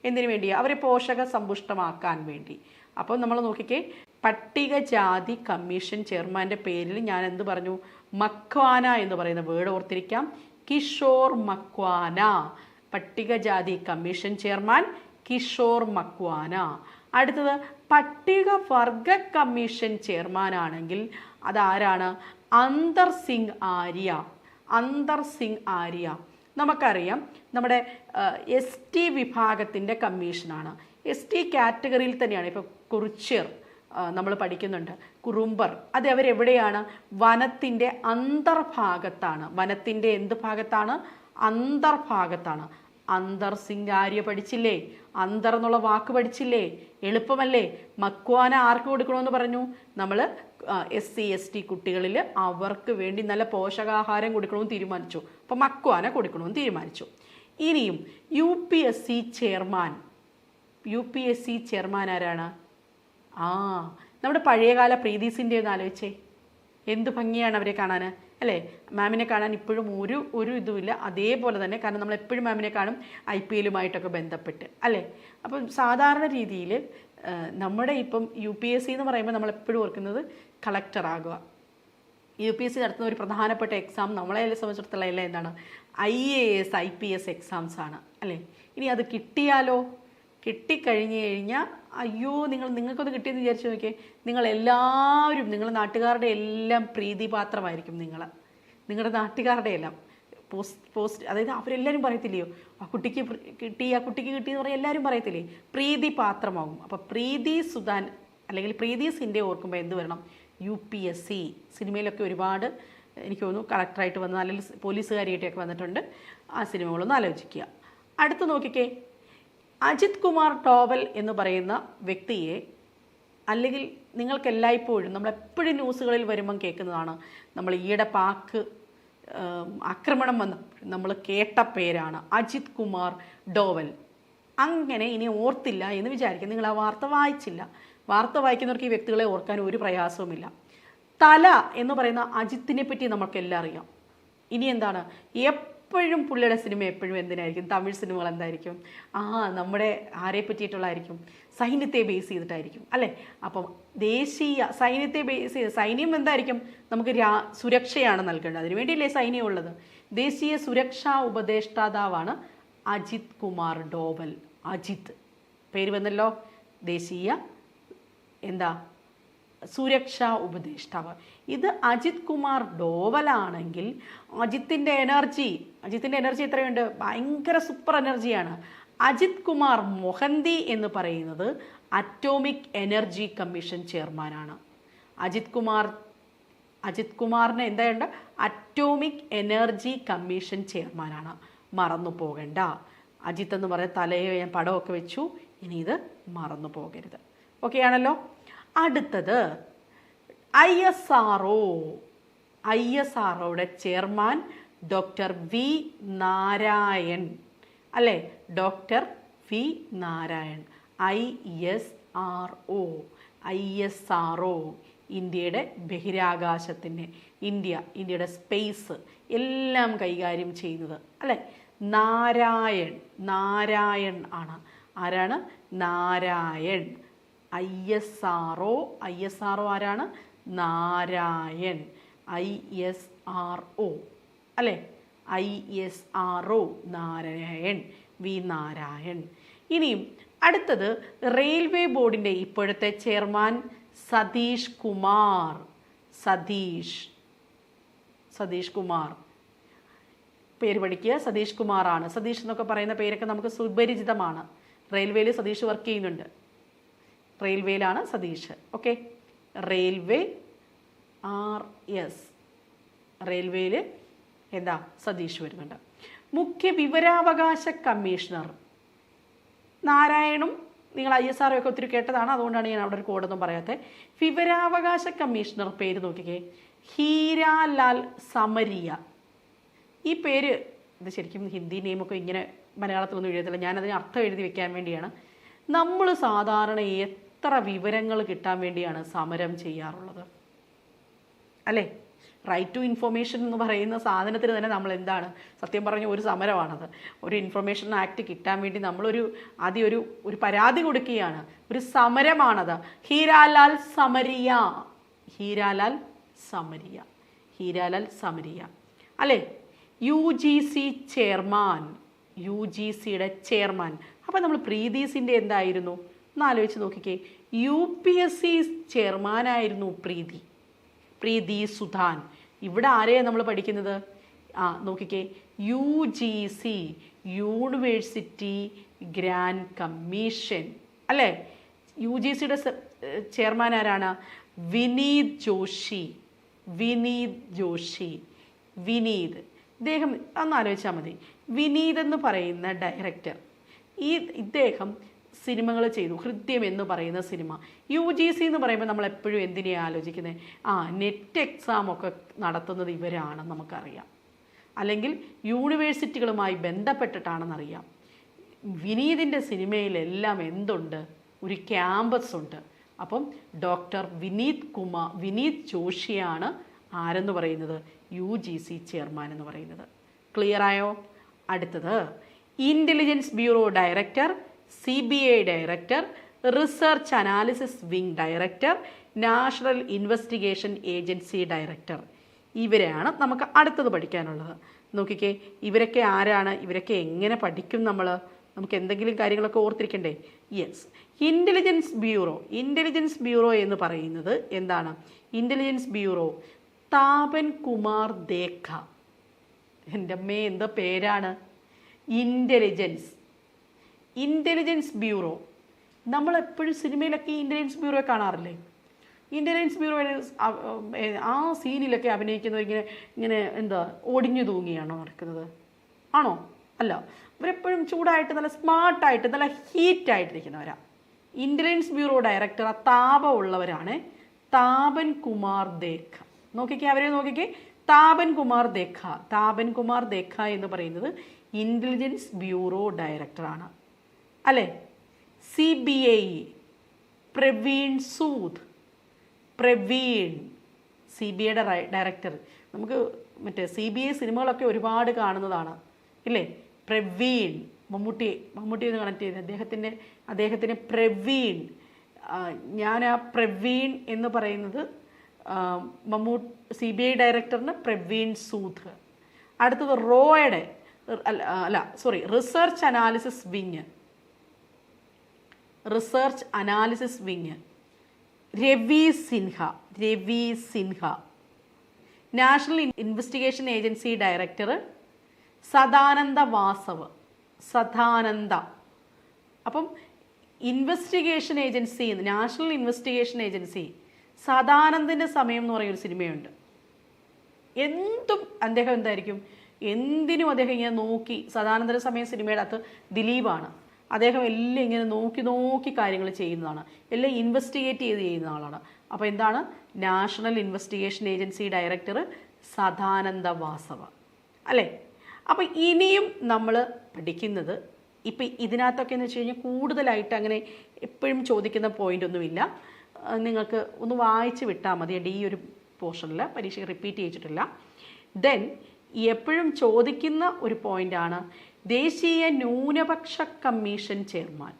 എന്തിനു വേണ്ടിയാണ്? അവരെ പോഷക സമ്പുഷ്ടമാക്കാൻ വേണ്ടി. അപ്പോൾ നമ്മൾ നോക്കിക്കേ, പട്ടികജാതി കമ്മീഷൻ ചെയർമാൻ്റെ പേരിൽ ഞാൻ എന്ത് പറഞ്ഞു? മക്വാന എന്ന് പറയുന്ന വേർഡ് ഓർത്തിരിക്കാം. കിഷോർ മക്വാന, പട്ടികജാതി കമ്മീഷൻ ചെയർമാൻ കിഷോർ മക്വാന. അടുത്തത് പട്ടികവർഗ കമ്മീഷൻ ചെയർമാൻ ആണെങ്കിൽ അതാരാണ്? അന്തർ സിംഗ് ആര്യ. അന്തർ സിംഗ് ആര്യ നമുക്കറിയാം നമ്മുടെ ST വിഭാഗത്തിൻ്റെ കമ്മീഷനാണ്. ST കാറ്റഗറിയിൽ തന്നെയാണ്. ഇപ്പോൾ കുറിച്യർ നമ്മൾ പഠിക്കുന്നുണ്ട്, കുറുമ്പർ, അത് അവരെവിടെയാണ്? വനത്തിൻ്റെ അന്തർഭാഗത്താണ്. വനത്തിൻ്റെ എന്ത് ഭാഗത്താണ്? അന്തർഭാഗത്താണ്. അന്തർ സിംഗ് ആര്യ പഠിച്ചില്ലേ? അന്തർ എന്നുള്ള വാക്ക് പഠിച്ചില്ലേ? എളുപ്പമല്ലേ? മക്വാന ആർക്ക് കൊടുക്കണമെന്ന് പറഞ്ഞു? നമ്മൾ SC ST കുട്ടികളിൽ അവർക്ക് വേണ്ടി നല്ല പോഷകാഹാരം കൊടുക്കണമെന്ന് തീരുമാനിച്ചു. അപ്പോൾ മക്വാന കൊടുക്കണമെന്ന് തീരുമാനിച്ചു. ഇനിയും UPSC ചെയർമാൻ. UPSC ചെയർമാൻ ആരാണ്? നമ്മുടെ പഴയകാല പ്രീതിസിൻ്റെ ഒന്ന് ആലോചിച്ചേ, എന്ത് ഭംഗിയാണ് അവരെ കാണാൻ അല്ലേ? മാമിനെ കാണാൻ ഇപ്പോഴും ഒരു ഇതുമില്ല, അതേപോലെ തന്നെ. കാരണം നമ്മൾ എപ്പോഴും മാമിനെ കാണും IPLുമായിട്ടൊക്കെ ബന്ധപ്പെട്ട് അല്ലേ? അപ്പം സാധാരണ രീതിയിൽ നമ്മുടെ ഇപ്പം UPSC എന്ന് പറയുമ്പോൾ നമ്മളെപ്പോഴും ഓർക്കുന്നത് കളക്ടർ ആകുക. UPSC നടത്തുന്ന ഒരു പ്രധാനപ്പെട്ട എക്സാം നമ്മളെ സംബന്ധിച്ചിടത്തോളം എല്ലാം എന്താണ്? IAS IPS എക്സാംസ് ആണ് അല്ലേ? ഇനി അത് കിട്ടിയാലോ? കിട്ടിക്കഴിഞ്ഞ് കഴിഞ്ഞാൽ അയ്യോ, നിങ്ങൾക്കൊന്ന് കിട്ടിയെന്ന് വിചാരിച്ചു നോക്കിയേ, നിങ്ങളെല്ലാവരും നിങ്ങളുടെ നാട്ടുകാരുടെ എല്ലാം പ്രീതിപാത്രമായിരിക്കും. നിങ്ങളുടെ നാട്ടുകാരുടെ എല്ലാം പോസ്റ്റ് അതായത് അവരെല്ലാവരും പറയത്തില്ലയോ, ആ കുട്ടിക്ക് കിട്ടി എന്ന് പറഞ്ഞാൽ എല്ലാവരും പറയത്തില്ലേ, പ്രീതിപാത്രമാകും. അപ്പോൾ പ്രീതി സുധാൻ അല്ലെങ്കിൽ പ്രീതി സിൻ്റെ ഓർക്കുമ്പോൾ എന്ത് വരണം? UPSC. സിനിമയിലൊക്കെ ഒരുപാട് എനിക്ക് തോന്നുന്നു കളക്ടറായിട്ട് വന്ന, അല്ലെങ്കിൽ പോലീസുകാരിയായിട്ടൊക്കെ വന്നിട്ടുണ്ട്. ആ സിനിമകളൊന്ന് ആലോചിക്കുക. അടുത്ത് നോക്കിക്കേ, അജിത് കുമാർ ഡോവൽ എന്ന് പറയുന്ന വ്യക്തിയെ, അല്ലെങ്കിൽ നിങ്ങൾക്ക് എല്ലായ്പ്പോഴും നമ്മളെപ്പോഴും ന്യൂസുകളിൽ വരുമ്പം കേൾക്കുന്നതാണ്, നമ്മൾ ഈയിടെ പാക് ആക്രമണം വന്ന നമ്മൾ കേട്ട പേരാണ് അജിത് കുമാർ ഡോവൽ. അങ്ങനെ ഇനി ഓർത്തില്ല എന്ന് വിചാരിക്കും. നിങ്ങൾ ആ വാർത്ത വായിച്ചില്ല. വാർത്ത വായിക്കുന്നവർക്ക് ഈ വ്യക്തികളെ ഓർക്കാൻ ഒരു പ്രയാസവുമില്ല. തല എന്ന് പറയുന്ന അജിത്തിനെ പറ്റി നമുക്കെല്ലാം അറിയാം. ഇനി എന്താണ്? എപ്പോഴും പുള്ളിയുടെ സിനിമ എപ്പോഴും എന്തിനായിരിക്കും? തമിഴ് സിനിമകൾ എന്തായിരിക്കും? നമ്മുടെ ആരെ പറ്റിയിട്ടുള്ളതായിരിക്കും? സൈന്യത്തെ ബേസ് ചെയ്തിട്ടായിരിക്കും അല്ലേ? അപ്പം ദേശീയ സൈന്യത്തെ ബേസ് ചെയ്ത്, സൈന്യം എന്തായിരിക്കും? നമുക്ക് സുരക്ഷയാണ് നൽകേണ്ടത്, അതിനുവേണ്ടിയല്ലേ സൈന്യം ഉള്ളത്. ദേശീയ സുരക്ഷാ ഉപദേഷ്ടാവാണ് അജിത് കുമാർ ഡോവൽ. അജിത്ത് പേര് വന്നല്ലോ, ദേശീയ സുരക്ഷാ ഉപദേഷ്ടാവ്. ഇത് അജിത് കുമാർ ഡോവലാണെങ്കിൽ അജിത്തിൻ്റെ എനർജി എത്രയുണ്ട്? ഭയങ്കര സൂപ്പർ എനർജിയാണ്. അജിത് കുമാർ മൊഹന്തി എന്ന് പറയുന്നത് അറ്റോമിക് എനർജി കമ്മീഷൻ ചെയർമാനാണ്. അജിത് കുമാറിന് എന്തായുണ്ട്? അറ്റോമിക് എനർജി കമ്മീഷൻ ചെയർമാനാണ്. മറന്നു പോകണ്ട. അജിത്ത് എന്ന് പറയുന്ന തലയെ ഞാൻ പടമൊക്കെ വെച്ചു, ഇനി ഇത് മറന്നു പോകരുത്. ഓക്കെ ആണല്ലോ. അടുത്തത് ISROയുടെ ചെയർമാൻ ഡോക്ടർ വി നാരായൺ അല്ലേ? Doctor V Narayan. ISRO ഇന്ത്യയുടെ ബഹിരാകാശത്തിൻ്റെ ഇന്ത്യയുടെ സ്പേസ് എല്ലാം കൈകാര്യം ചെയ്യുന്നത് അല്ലേ? നാരായൺ ആണ്. ആരാണ്? നാരായൺ. ISRO ആരാണ്? നാരായൺ. ISRO അല്ലേ? ISRO Narayan, V Narayan. ഇനിയും അടുത്തത് റെയിൽവേ ബോർഡിൻ്റെ ഇപ്പോഴത്തെ ചെയർമാൻ സതീഷ് കുമാർ. പേര് പഠിക്കുക, സതീഷ് കുമാറാണ്. സതീഷ് എന്നൊക്കെ പറയുന്ന പേരൊക്കെ നമുക്ക് സുപരിചിതമാണ്. റെയിൽവേയിൽ സതീഷ് വർക്ക് ചെയ്യുന്നുണ്ട്. റെയിൽവേയിലാണ് സതീഷ്. ഓക്കെ, റെയിൽവേ റെയിൽവേയിൽ സതീഷ് വരുന്നുണ്ട്. മുഖ്യ വിവരാവകാശ കമ്മീഷണർ നാരായണും നിങ്ങൾ ISRO ഒക്കെ ഒത്തിരി കേട്ടതാണ്, അതുകൊണ്ടാണ് ഞാൻ അവിടെ ഒരു കോഡൊന്നും പറയാത്തത്. വിവരാവകാശ കമ്മീഷണർ പേര് നോക്കിക്കേ, ഹീരാലാൽ സമരിയ. ഈ പേര് ഇത് ശരിക്കും ഹിന്ദി നെയിമൊക്കെ ഇങ്ങനെ മലയാളത്തിലൊന്നും എഴുതത്തില്ല, ഞാനതിന് അർത്ഥം എഴുതി വെക്കാൻ വേണ്ടിയാണ്. നമ്മൾ സാധാരണ എത്ര വിവരങ്ങൾ കിട്ടാൻ വേണ്ടിയാണ് സമരം ചെയ്യാറുള്ളത് അല്ലേ? റൈറ്റ് ടു ഇൻഫർമേഷൻ എന്ന് പറയുന്ന സാധനത്തിന് തന്നെ നമ്മൾ എന്താണ്, സത്യം പറഞ്ഞ ഒരു സമരമാണത്. ഒരു ഇൻഫർമേഷൻ ആക്ട് കിട്ടാൻ വേണ്ടി നമ്മളൊരു ആദ്യം ഒരു പരാതി കൊടുക്കുകയാണ്, ഒരു സമരമാണത്. ഹീരാലാൽ സമരിയ, ഹീരാലാൽ സമരിയ, ഹീരാലാൽ സമരിയ അല്ലേ? UGC ചെയർമാൻ, UGCയുടെ ചെയർമാൻ. അപ്പം നമ്മൾ പ്രീതീസിൻ്റെ എന്തായിരുന്നു എന്ന് ആലോചിച്ച് നോക്കിക്കേ. UPSC ചെയർമാനായിരുന്നു പ്രീതി സുധാൻ. ഇവിടെ ആരെയാണ് നമ്മൾ പഠിക്കുന്നത്? നോക്കിക്കേ, UGC യൂണിവേഴ്സിറ്റി ഗ്രാൻഡ് കമ്മീഷൻ അല്ലേ? UGCയുടെ ചെയർമാൻ ആരാണ്? വിനീത് ജോഷി. വിനീത് ഇദ്ദേഹം ഒന്ന് ആലോചിച്ചാൽ മതി. വിനീത് എന്ന് പറയുന്ന ഡയറക്ടർ, ഇദ്ദേഹം സിനിമകൾ ചെയ്തു. ഹൃദ്യം എന്ന് പറയുന്ന സിനിമ. UGC എന്ന് പറയുമ്പോൾ നമ്മൾ എപ്പോഴും എന്തിനെയാണ് ആലോചിക്കുന്നത്? നെറ്റ് എക്സാം ഒക്കെ നടത്തുന്നത് ഇവരാണെന്ന് നമുക്കറിയാം, അല്ലെങ്കിൽ യൂണിവേഴ്സിറ്റികളുമായി ബന്ധപ്പെട്ടിട്ടാണെന്നറിയാം. വിനീതിൻ്റെ സിനിമയിലെല്ലാം എന്തുണ്ട്? ഒരു ക്യാമ്പസ് ഉണ്ട്. അപ്പം ഡോക്ടർ വിനീത് ജോഷിയാണ് ആരെന്ന് പറയുന്നത്? UGC ചെയർമാൻ എന്ന് പറയുന്നത്. ക്ലിയർ ആയോ? അടുത്തത് intelligence bureau director, CBI director, research analysis wing director, national investigation agency director. ഇവരെയാണ് നമുക്ക് അടുത്തത് പഠിക്കാനുള്ളത്. നോക്കിക്കേ, ഇവരൊക്കെ ആരാണ്? ഇവരൊക്കെ എങ്ങനെ പഠിക്കും നമ്മൾ? നമുക്ക് എന്തെങ്കിലും കാര്യങ്ങളൊക്കെ ഓർത്തിരിക്കണ്ടേ? യെസ്, ഇൻ്റലിജൻസ് ബ്യൂറോ എന്ന് പറയുന്നത് എന്താണ്? Intelligence bureau Tapan Kumar Deka. എൻ്റെ അമ്മേ, എന്താ പേരാണ്! Intelligence bureau. നമ്മളെപ്പോഴും സിനിമയിലൊക്കെ ഇൻ്റലിജൻസ് ബ്യൂറോ കാണാറില്ലേ? ഇൻ്റലിജൻസ് ബ്യൂറോ ആ സീനിലൊക്കെ അഭിനയിക്കുന്നത് ഇങ്ങനെ എന്താ ഒടിഞ്ഞു തൂങ്ങിയാണോ നടക്കുന്നത്? ആണോ? അല്ല, ഇവരെപ്പോഴും ചൂടായിട്ട് നല്ല സ്മാർട്ടായിട്ട് നല്ല ഹീറ്റായിട്ടിരിക്കുന്നവരാണ്. ഇൻ്റലിജൻസ് ബ്യൂറോ ഡയറക്ടർ താപമുള്ളവരാണ്. താപൻ കുമാർ ദേഖ. നോക്കിക്കേ, താപൻ കുമാർ ദേഖ എന്ന് പറയുന്നത് ഇൻ്റലിജൻസ് ബ്യൂറോ ഡയറക്ടറാണ് അല്ലേ? CBI പ്രവീൺ സൂദ്. CBIയുടെ ഡയറക്ടർ. നമുക്ക് മറ്റേ CBI സിനിമകളൊക്കെ ഒരുപാട് കാണുന്നതാണ് ഇല്ലേ? പ്രവീൺ, മമ്മൂട്ടി ഒന്ന് കണക്ട് ചെയ്ത് അദ്ദേഹത്തിന് പ്രവീൺ. ഞാൻ ആ പ്രവീൺ എന്ന് പറയുന്നത് CBI ഡയറക്ടറിന് പ്രവീൺ സൂദ്. അടുത്തത് റോയുടെ research analysis wing Ravi Sinha. National investigation agency director Sadananda Vasav. അപ്പം investigation agency, national investigation agency, സദാനന്ദൻ്റെ സമയം എന്ന് പറയുന്നൊരു സിനിമയുണ്ട്. എന്തും അദ്ദേഹം എന്തായിരിക്കും, എന്തിനും അദ്ദേഹം ഇങ്ങനെ നോക്കി. സദാനന്ദൻ്റെ സമയം സിനിമയുടെ അകത്ത് ദിലീപാണ്. അദ്ദേഹം എല്ലാം ഇങ്ങനെ നോക്കി കാര്യങ്ങൾ ചെയ്യുന്നതാണ്, എല്ലാം ഇൻവെസ്റ്റിഗേറ്റ് ചെയ്യുന്ന ആളാണ്. അപ്പോൾ എന്താണ്? National investigation agency director Sadananda Vasava അല്ലേ? അപ്പോൾ ഇനിയും നമ്മൾ പഠിക്കുന്നത് ഇപ്പം ഇതിനകത്തൊക്കെ എന്ന് വെച്ച് കഴിഞ്ഞാൽ കൂടുതലായിട്ട് അങ്ങനെ എപ്പോഴും ചോദിക്കുന്ന പോയിൻ്റൊന്നുമില്ല. നിങ്ങൾക്ക് ഒന്ന് വായിച്ച് വിട്ടാൽ മതി. ഈ ഒരു പോർഷനിൽ പരീക്ഷ റിപ്പീറ്റ് ചെയ്തിട്ടില്ല. ദെൻ എപ്പോഴും ചോദിക്കുന്ന ഒരു പോയിൻ്റാണ് ദേശീയ ന്യൂനപക്ഷ കമ്മീഷൻ ചെയർമാൻ.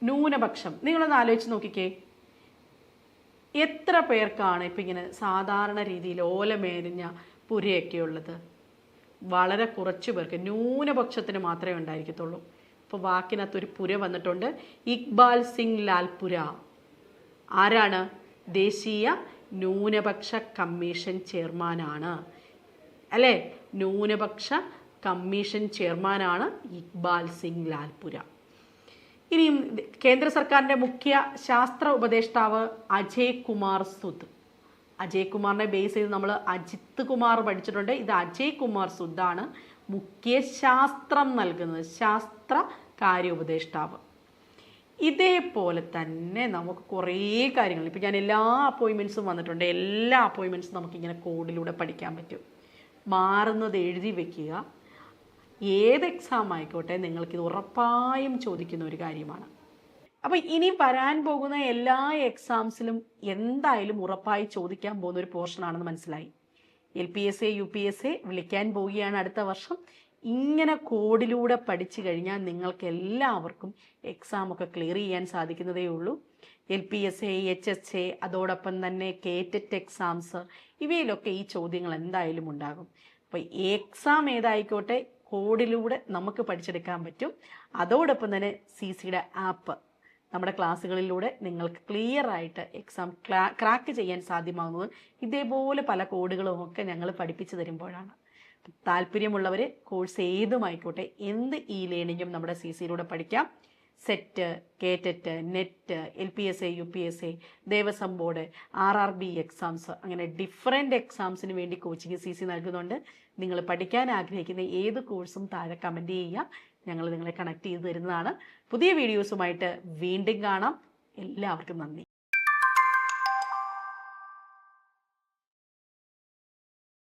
ന്യൂനപക്ഷം നിങ്ങളൊന്ന് ആലോചിച്ച് നോക്കിക്കേ, എത്ര പേർക്കാണ് ഇപ്പം ഇങ്ങനെ സാധാരണ രീതിയിൽ ഓലമേഞ്ഞ പുരയൊക്കെ ഉള്ളത്? വളരെ കുറച്ച് പേർക്ക്, ന്യൂനപക്ഷത്തിന് മാത്രമേ ഉണ്ടായിരിക്കത്തുള്ളൂ. ഇപ്പോൾ വാക്കിനകത്തൊരു പുര വന്നിട്ടുണ്ട്, ഇക്ബാൽ സിംഗ് ലാൽപുര. ആരാണ്? ദേശീയ ന്യൂനപക്ഷ കമ്മീഷൻ ചെയർമാനാണ് അല്ലേ? ന്യൂനപക്ഷ കമ്മീഷൻ ചെയർമാനാണ് ഇക്ബാൽ സിംഗ് ലാൽപുര. ഇനിയും കേന്ദ്ര സർക്കാരിൻ്റെ മുഖ്യ ശാസ്ത്ര ഉപദേഷ്ടാവ് അജയ് കുമാർ സുദ്. അജയ് കുമാറിനെ ബേസ് ചെയ്ത് നമ്മൾ അജിത് കുമാർ പഠിച്ചിട്ടുണ്ട്. ഇത് അജയ് കുമാർ സുദ്ദാണ് മുഖ്യ ശാസ്ത്രം നൽകുന്നത്, ശാസ്ത്ര കാര്യ ഉപദേഷ്ടാവ്. ഇതേപോലെ തന്നെ നമുക്ക് കുറേ കാര്യങ്ങൾ, ഇപ്പോൾ ഞാൻ എല്ലാ അപ്പോയിൻമെൻറ്റ്സും വന്നിട്ടുണ്ട്, എല്ലാ അപ്പോയിൻമെൻറ്റ്സും നമുക്കിങ്ങനെ കോഡിലൂടെ പഠിക്കാൻ പറ്റും. മാറുന്നത് എഴുതി വെക്കുക. ഏത് എക്സാം ആയിക്കോട്ടെ നിങ്ങൾക്കിത് ഉറപ്പായും ചോദിക്കുന്ന ഒരു കാര്യമാണ്. അപ്പോൾ ഇനി വരാൻ പോകുന്ന എല്ലാ എക്സാംസിലും എന്തായാലും ഉറപ്പായി ചോദിക്കാൻ പോകുന്ന ഒരു പോർഷനാണെന്ന് മനസ്സിലായി. LPSA UPSA വിളിക്കാൻ പോവുകയാണ് അടുത്ത വർഷം. ഇങ്ങനെ കോഡിലൂടെ പഠിച്ചു കഴിഞ്ഞാൽ നിങ്ങൾക്ക് എല്ലാവർക്കും എക്സാമൊക്കെ ക്ലിയർ ചെയ്യാൻ സാധിക്കുന്നതേ ഉള്ളൂ. LPSA HSA അതോടൊപ്പം തന്നെ കേറ്ററ്റ് എക്സാംസ് ഇവയിലൊക്കെ ഈ ചോദ്യങ്ങൾ എന്തായാലും ഉണ്ടാകും. അപ്പോൾ എക്സാം ഏതായിക്കോട്ടെ കോഡിലൂടെ നമുക്ക് പഠിച്ചെടുക്കാൻ പറ്റും. അതോടൊപ്പം തന്നെ CCയുടെ ആപ്പ് നമ്മുടെ ക്ലാസ്സുകളിലൂടെ നിങ്ങൾക്ക് ക്ലിയർ ആയിട്ട് എക്സാം ക്രാക്ക് ചെയ്യാൻ സാധ്യമാകുന്നത് ഇതേപോലെ പല കോഡുകളും ഒക്കെ ഞങ്ങൾ പഠിപ്പിച്ചു തരുമ്പോഴാണ്. താല്പര്യമുള്ളവർ കോഴ്സ് ഏതുമായിക്കോട്ടെ എന്ത് ലേണിങ്ങും നമ്മുടെ CCയിലൂടെ പഠിക്കാം. SET, KTET, NET, LPSA UPSA, Devaswom board, RRB exams, അങ്ങനെ ഡിഫറെൻ്റ് എക്സാംസിന് വേണ്ടി കോച്ചിങ് CC നൽകുന്നുണ്ട്. നിങ്ങൾ പഠിക്കാൻ ആഗ്രഹിക്കുന്ന ഏത് കോഴ്സും താഴെ കമൻറ്റ് ചെയ്യുക. ഞങ്ങൾ നിങ്ങളെ കണക്ട് ചെയ്ത് തരുന്നതാണ്. പുതിയ വീഡിയോസുമായിട്ട് വീണ്ടും കാണാം. എല്ലാവർക്കും നന്ദി.